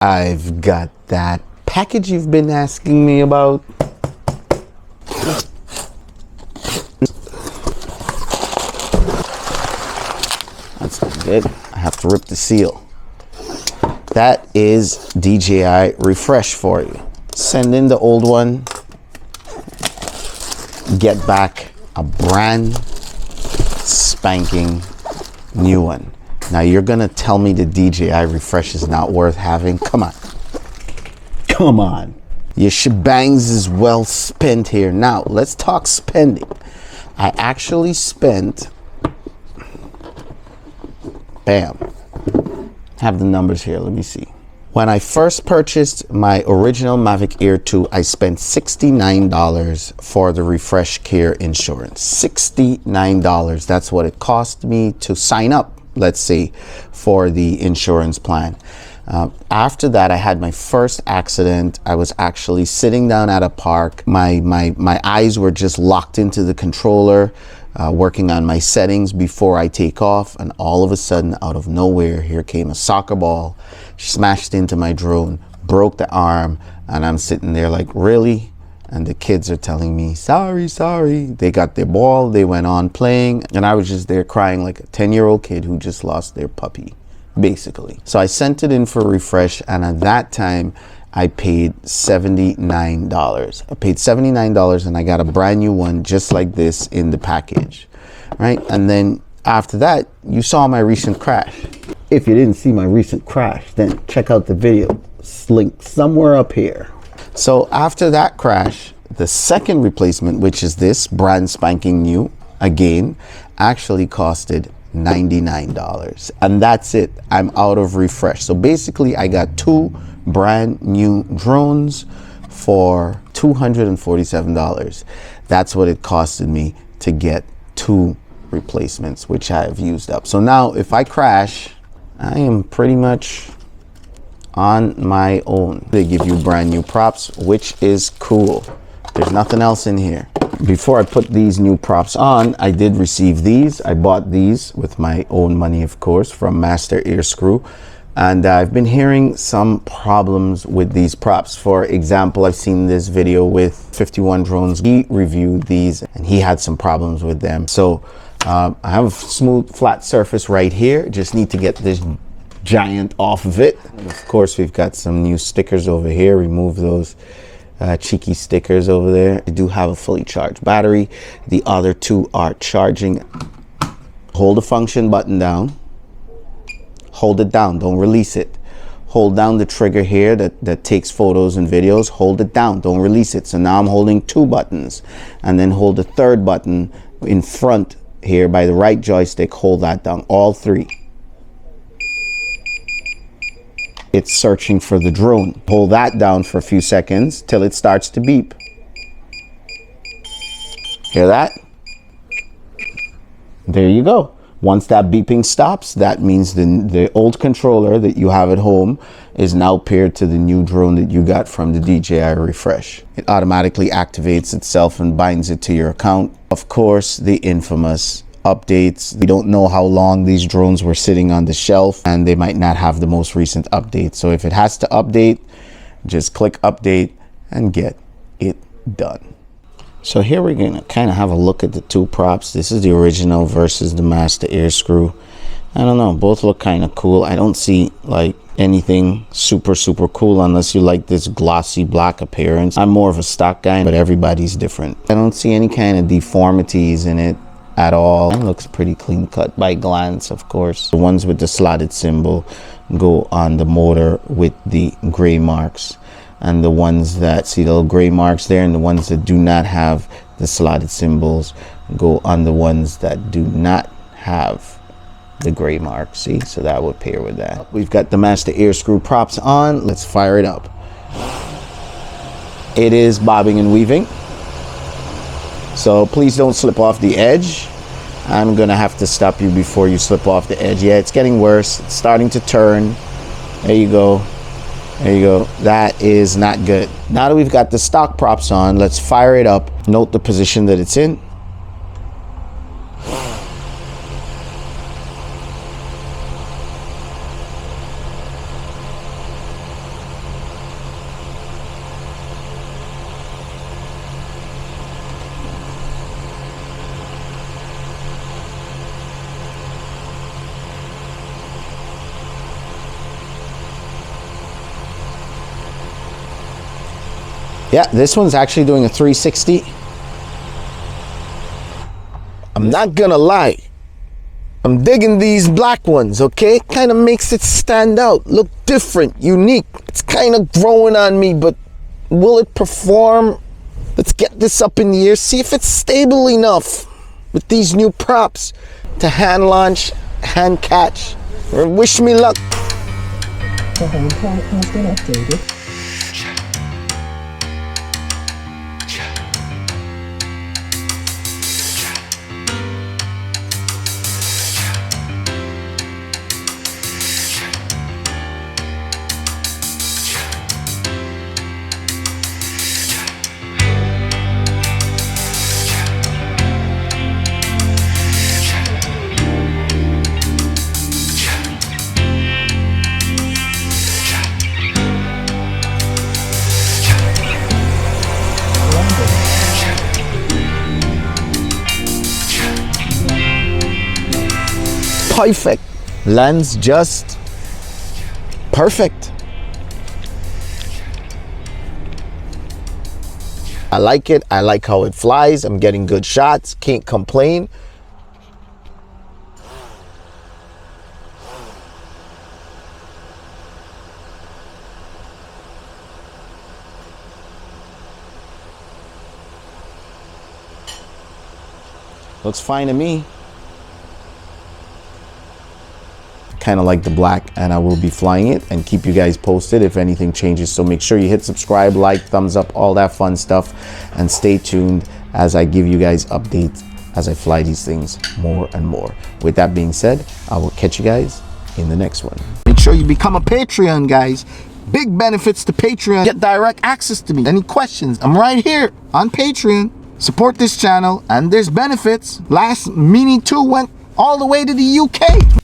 I've got that package you've been asking me about. That's not good. I have to rip the seal. That is DJI Refresh for you. Send in the old one. Get back a brand spanking new one. Now you're gonna tell me the DJI Refresh is not worth having? Come on. Come on. Your shebangs is well spent here. Now let's talk spending. I actually spent, bam, have the numbers here, let me see. When I first purchased my original Mavic Air 2, I spent $69 for the Refresh Care insurance. $69, that's what it cost me to sign up, let's say, for the insurance plan. After that, I had my first accident. I was actually sitting down at a park. My eyes were just locked into the controller, working on my settings before I take off, and all of a sudden, out of nowhere, here came a soccer ball, smashed into my drone, broke the arm, and I'm sitting there like, really? And the kids are telling me, sorry, sorry. They got their ball, they went on playing, and I was just there crying like a 10-year-old kid who just lost their puppy, basically. So I sent it in for refresh, and at that time, I paid $79. I paid $79 and I got a brand new one just like this in the package, right? And then after that, you saw my recent crash. If you didn't see my recent crash, then check out the video, link somewhere up here. So after that crash, the second replacement, which is this brand spanking new, again, actually costed $99. And that's it. I'm out of refresh. So basically, I got two brand new drones for $247. That's what it costed me to get two replacements, which I have used up. So now if I crash, I am pretty much on my own. They give you brand new props, which is cool. There's nothing else in here. Before I put these new props on, I did receive these. I bought these with my own money, of course, from Master Airscrew. And I've been hearing some problems with these props. For example, I've seen this video with 51 Drones. He reviewed these and he had some problems with them. So I have a smooth, flat surface right here. Just need to get this giant off of it. And of course, we've got some new stickers over here. Remove those cheeky stickers over there. I do have a fully charged battery. The other two are charging. Hold the function button down. Hold it down, don't release it. Hold down the trigger here that takes photos and videos. Hold it down, don't release it. So now I'm holding two buttons, and then hold the third button in front here by the right joystick. Hold that down, all three. It's searching for the drone. Hold that down for a few seconds till it starts to beep. Hear that? There you go. Once that beeping stops, that means the old controller that you have at home is now paired to the new drone that you got from the DJI Refresh. It automatically activates itself and binds it to your account. Of course, the infamous updates. We don't know how long these drones were sitting on the shelf, and they might not have the most recent update. So if it has to update, just click update and get it done. So here we're gonna kind of have a look at the two props. This is the original versus the Master Airscrew. I don't know, both look kind of cool. I don't see like anything super cool unless you like this glossy black appearance. I'm more of a stock guy, but everybody's different. I don't see any kind of deformities in it at all. It looks pretty clean cut by glance, of course. The ones with the slotted symbol go on the motor with the gray marks, and the ones that see the little gray marks there and the ones that do not have the slotted symbols go on the ones that do not have the gray marks. See, so that would pair with that. We've got the Master Airscrew props on. Let's fire it up. It is bobbing and weaving, so please don't slip off the edge. I'm gonna have to stop you before you slip off the edge. Yeah, it's getting worse. It's starting to turn. There you go. There you go. That is not good. Now that we've got the stock props on, let's fire it up. Note the position that it's in. Yeah, this one's actually doing a 360. I'm not gonna lie, I'm digging these black ones, okay? Kind of makes it stand out, look different, unique. It's kind of growing on me, but will it perform? Let's get this up in the air, see if it's stable enough with these new props to hand launch, hand catch. Wish me luck. The home point has been updated. Perfect. Lens just perfect. I like it. I like how it flies. I'm getting good shots. Can't complain. Looks fine to me. Kind of like the black, and I will be flying it and keep you guys posted if anything changes. So make sure you hit subscribe, like, thumbs up, all that fun stuff, and stay tuned as I give you guys updates as I fly these things more and more. With that being said, I will catch you guys in the next one. Make sure you become a Patreon, guys. Big benefits to Patreon. Get direct access to me. Any questions, I'm right here on Patreon. Support this channel and there's benefits. Last Mini 2 went all the way to the UK.